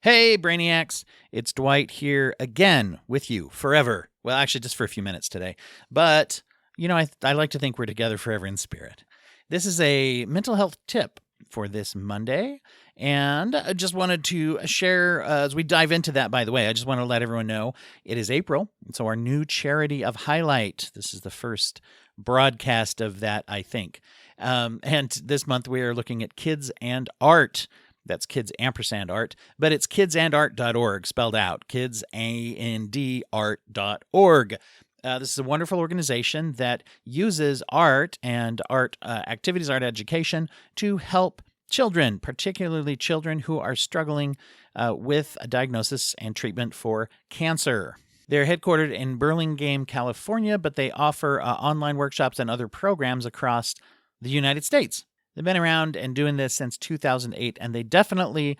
Hey, Brainiacs! It's Dwight here again with you forever. Well, actually, just for a few minutes today. But, I like to think we're together forever in spirit. This is a mental health tip for this Monday. And I just wanted to share, as we dive into that, by the way, I just want to let everyone know it is April. And so our new charity of Highlight. This is the first broadcast of that, I think. And this month we are looking at kids and art. That's kids ampersand art, but it's kidsandart.org spelled out, kidsandart.org. This is a wonderful organization that uses art and art activities, art education to help children, particularly children who are struggling with a diagnosis and treatment for cancer. They're headquartered in Burlingame, California, but they offer online workshops and other programs across the United States. They've been around and doing this since 2008, and they definitely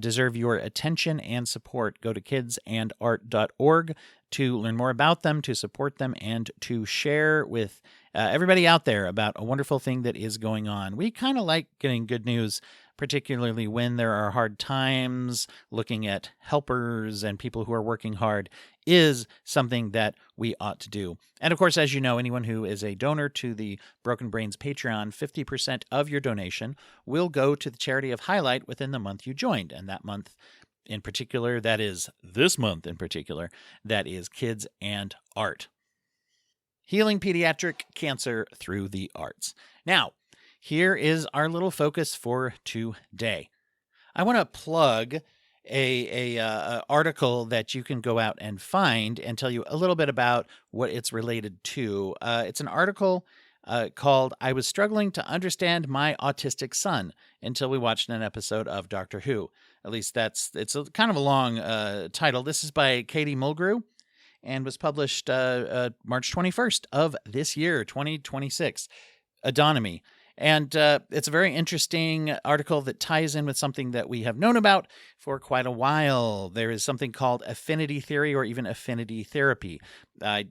deserve your attention and support. Go to kidsandart.org to learn more about them, to support them, and to share with everybody out there about a wonderful thing that is going on. We kind of like getting good news, particularly when there are hard times. Looking at helpers and people who are working hard is something that we ought to do. And of course, as you know, anyone who is a donor to the Broken Brains Patreon, 50% of your donation will go to the charity of Highlight within the month you joined. And that month in particular, that is this month in particular, that is Kids and Art. Healing pediatric cancer through the arts. Now, here is our little focus for today. I want to plug a article that you can go out and find and tell you a little bit about what it's related to. It's an article called "I Was Struggling to Understand My Autistic Son Until We Watched an Episode of Doctor Who." At least it's a kind of a long title. This is by Katie Mulgrew and was published March 21st of this year, 2026. Adonomy. And it's a very interesting article that ties in with something that we have known about for quite a while. There is something called affinity theory or even affinity therapy. I'm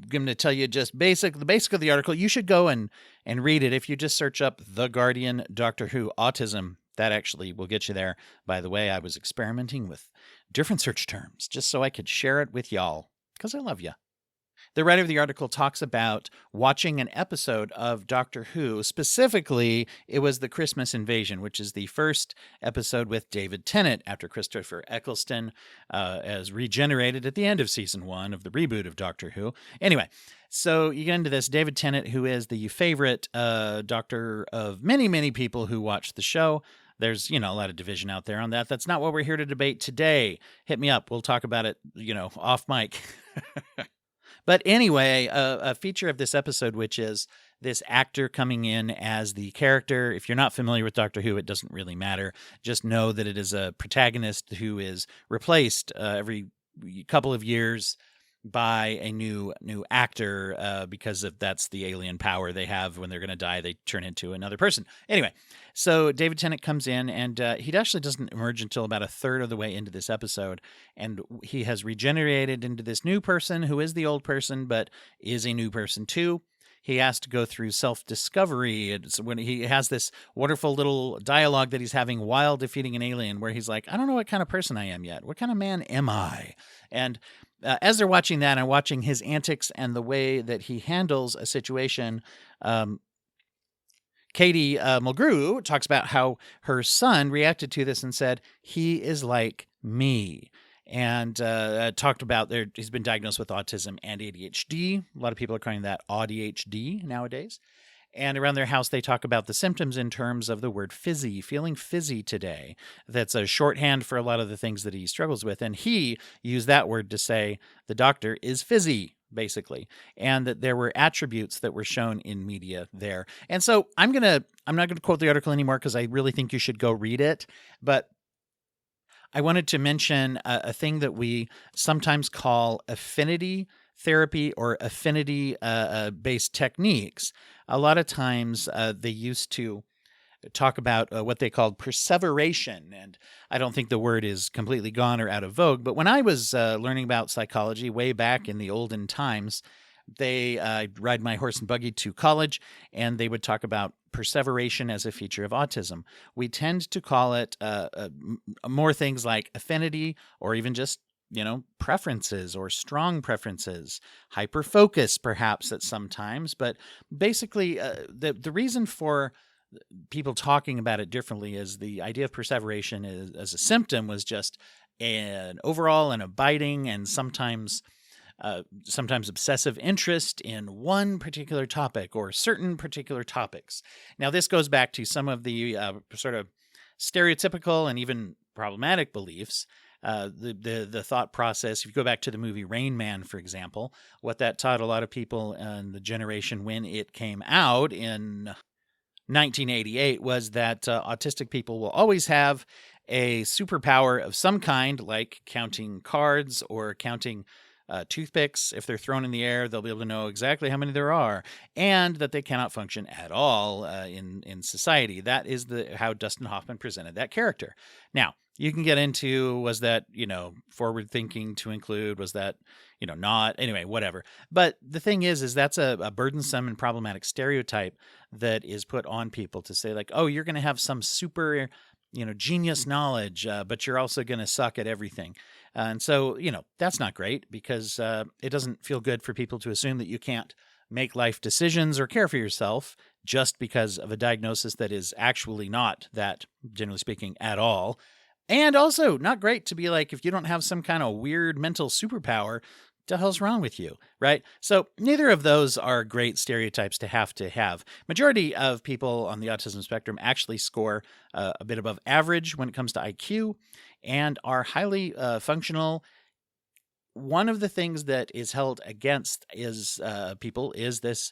going to tell you just the basic of the article. You should go and read it. If you just search up The Guardian, Doctor Who, Autism, that actually will get you there. By the way, I was experimenting with different search terms just so I could share it with y'all because I love you. The writer of the article talks about watching an episode of Doctor Who. Specifically, it was The Christmas Invasion, which is the first episode with David Tennant after Christopher Eccleston is regenerated at the end of season 1 of the reboot of Doctor Who. Anyway, so you get into this. David Tennant, who is the favorite doctor of many, many people who watch the show. There's, a lot of division out there on that. That's not what we're here to debate today. Hit me up. We'll talk about it, off mic. But anyway, a feature of this episode, which is this actor coming in as the character. If you're not familiar with Doctor Who, it doesn't really matter. Just know that it is a protagonist who is replaced every couple of years by a new actor because that's the alien power they have. When they're going to die, they turn into another person. Anyway, so David Tennant comes in, and he actually doesn't emerge until about a third of the way into this episode, and he has regenerated into this new person who is the old person, but is a new person too. He has to go through self-discovery. It's when he has this wonderful little dialogue that he's having while defeating an alien, where he's like, I don't know what kind of person I am yet. What kind of man am I? And as they're watching that and watching his antics and the way that he handles a situation, Katie Mulgrew talks about how her son reacted to this and said, he is like me. And talked about he's been diagnosed with autism and ADHD. A lot of people are calling that ADHD nowadays. And around their house, they talk about the symptoms in terms of the word fizzy, feeling fizzy today. That's a shorthand for a lot of the things that he struggles with. And he used that word to say the doctor is fizzy, basically, and that there were attributes that were shown in media there. And so I'm not going to quote the article anymore because I really think you should go read it. But I wanted to mention a thing that we sometimes call affinity therapy or affinity-based techniques. A lot of times they used to talk about what they called perseveration, and I don't think the word is completely gone or out of vogue, but when I was learning about psychology way back in the olden times, I'd ride my horse and buggy to college, and they would talk about perseveration as a feature of autism. We tend to call it more things like affinity, or even just preferences or strong preferences, hyperfocus perhaps at some times. But basically, the reason for people talking about it differently is the idea of perseveration as a symptom was just an overall and abiding and sometimes obsessive interest in one particular topic or certain particular topics. Now, this goes back to some of the sort of stereotypical and even problematic beliefs. The thought process, if you go back to the movie Rain Man, for example, what that taught a lot of people in the generation when it came out in 1988 was that autistic people will always have a superpower of some kind, like counting cards or counting toothpicks. If they're thrown in the air, they'll be able to know exactly how many there are, and that they cannot function at all in society. That is how Dustin Hoffman presented that character. Now, you can get into, was that, forward thinking to include, was that, not, anyway, whatever. But the thing is that's a burdensome and problematic stereotype that is put on people to say like, oh, you're going to have some super, genius knowledge, but you're also going to suck at everything. And so, that's not great, because it doesn't feel good for people to assume that you can't make life decisions or care for yourself just because of a diagnosis that is actually not that, generally speaking, at all. And also not great to be like, if you don't have some kind of weird mental superpower, the hell's wrong with you, right? So neither of those are great stereotypes to have. Majority of people on the autism spectrum actually score a bit above average when it comes to IQ and are highly functional. One of the things that is held against people is this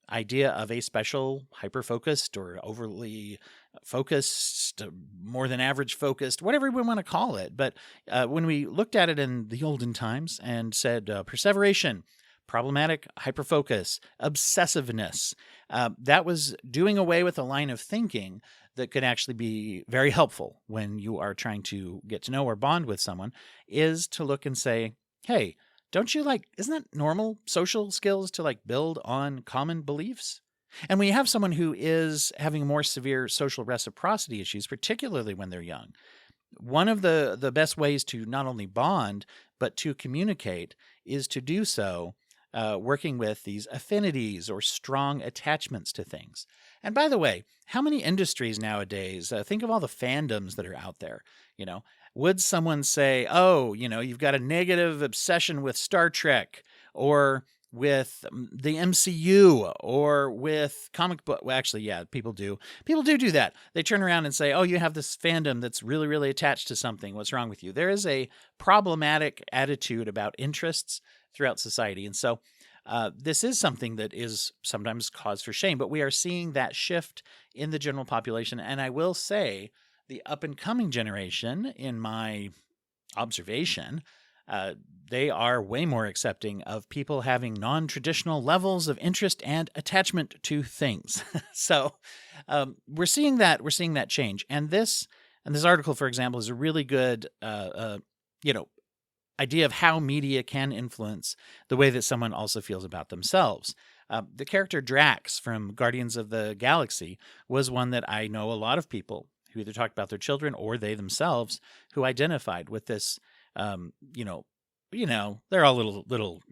idea of a special hyper-focused or overly focused, more than average focused, whatever we want to call it. But when we looked at it in the olden times and said perseveration, problematic hyperfocus, obsessiveness, that was doing away with a line of thinking that could actually be very helpful when you are trying to get to know or bond with someone, is to look and say, hey, don't you isn't that normal social skills to build on common beliefs? And when you have someone who is having more severe social reciprocity issues, particularly when they're young, one of the best ways to not only bond, but to communicate is to do so working with these affinities or strong attachments to things. And by the way, how many industries nowadays, think of all the fandoms that are out there, would someone say, oh, you've got a negative obsession with Star Trek or with the MCU or with comic book? Well, actually, yeah, people do. People do that. They turn around and say, oh, you have this fandom that's really, really attached to something. What's wrong with you? There is a problematic attitude about interests throughout society. And so this is something that is sometimes cause for shame, but we are seeing that shift in the general population. And I will say the up and coming generation, in my observation, they are way more accepting of people having non-traditional levels of interest and attachment to things. So we're seeing that change. And this article, for example, is a really good idea of how media can influence the way that someone also feels about themselves. The character Drax from Guardians of the Galaxy was one that I know a lot of people who either talked about their children or they themselves who identified with this. They're all little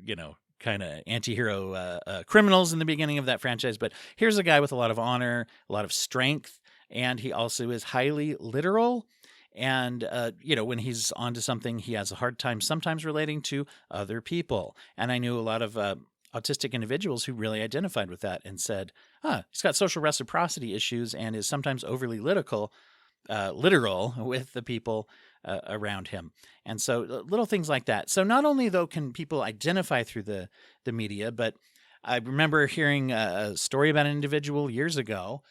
kind of anti-hero criminals in the beginning of that franchise. But here's a guy with a lot of honor, a lot of strength, and he also is highly literal. And, when he's onto something, he has a hard time sometimes relating to other people. And I knew a lot of autistic individuals who really identified with that and said, he's got social reciprocity issues and is sometimes overly literal with the people around him. And so little things like that. So not only, though, can people identify through the media, but I remember hearing a story about an individual years ago.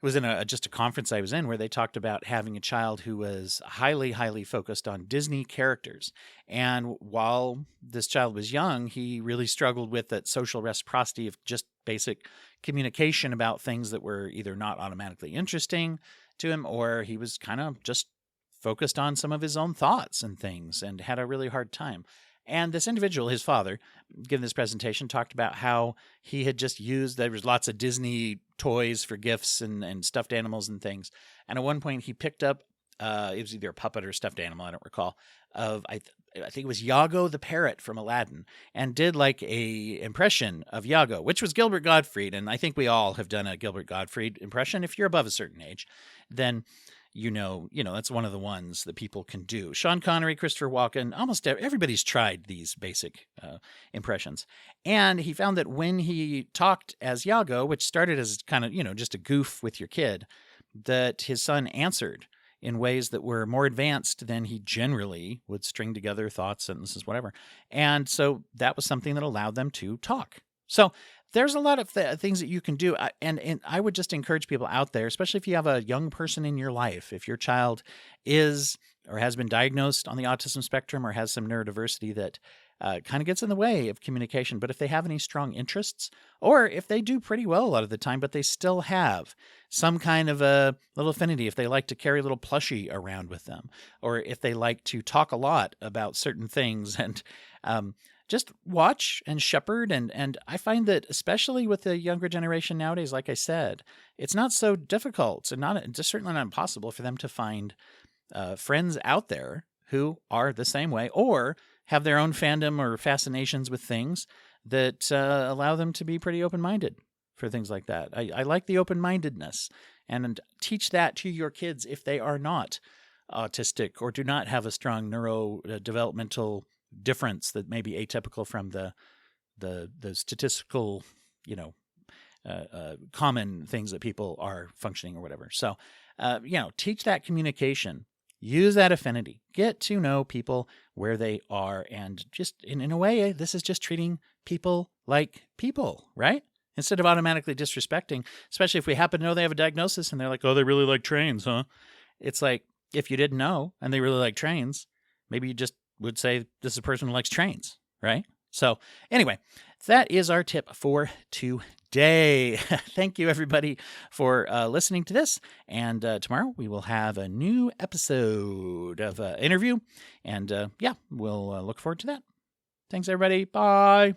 It was in just a conference I was in where they talked about having a child who was highly, highly focused on Disney characters. And while this child was young, he really struggled with that social reciprocity of just basic communication about things that were either not automatically interesting to him, or he was kind of just focused on some of his own thoughts and things and had a really hard time. And this individual, his father, giving this presentation, talked about how he had just used, there was lots of Disney toys for gifts and stuffed animals and things. And at one point he picked up, it was either a puppet or a stuffed animal, I don't recall, of, I think it was Iago the parrot from Aladdin, and did like a impression of Iago, which was Gilbert Gottfried. And I think we all have done a Gilbert Gottfried impression. If you're above a certain age, then that's one of the ones that people can do. Sean Connery, Christopher Walken, almost everybody's tried these basic impressions. And he found that when he talked as Iago, which started as kind of, just a goof with your kid, that his son answered in ways that were more advanced than he generally would string together thoughts, sentences, whatever. And so that was something that allowed them to talk. So there's a lot of things that you can do. And I would just encourage people out there, especially if you have a young person in your life, if your child is or has been diagnosed on the autism spectrum or has some neurodiversity that kind of gets in the way of communication. But if they have any strong interests, or if they do pretty well a lot of the time, but they still have some kind of a little affinity, if they like to carry a little plushie around with them, or if they like to talk a lot about certain things, and just watch and shepherd. And I find that especially with the younger generation nowadays, like I said, it's not so difficult and just certainly not impossible for them to find friends out there who are the same way, or have their own fandom or fascinations with things that allow them to be pretty open-minded for things like that. I like the open-mindedness, and teach that to your kids if they are not autistic or do not have a strong neurodevelopmental difference that may be atypical from the statistical, common things that people are functioning or whatever. So, teach that communication. Use that affinity. Get to know people where they are. And just in a way, this is just treating people like people, right? Instead of automatically disrespecting, especially if we happen to know they have a diagnosis and they're like, oh, they really like trains, huh? It's like, if you didn't know and they really like trains, maybe you just would say this is a person who likes trains, right? So anyway, that is our tip for today. Thank you, everybody, for listening to this. And tomorrow we will have a new episode of interview. And we'll look forward to that. Thanks, everybody. Bye.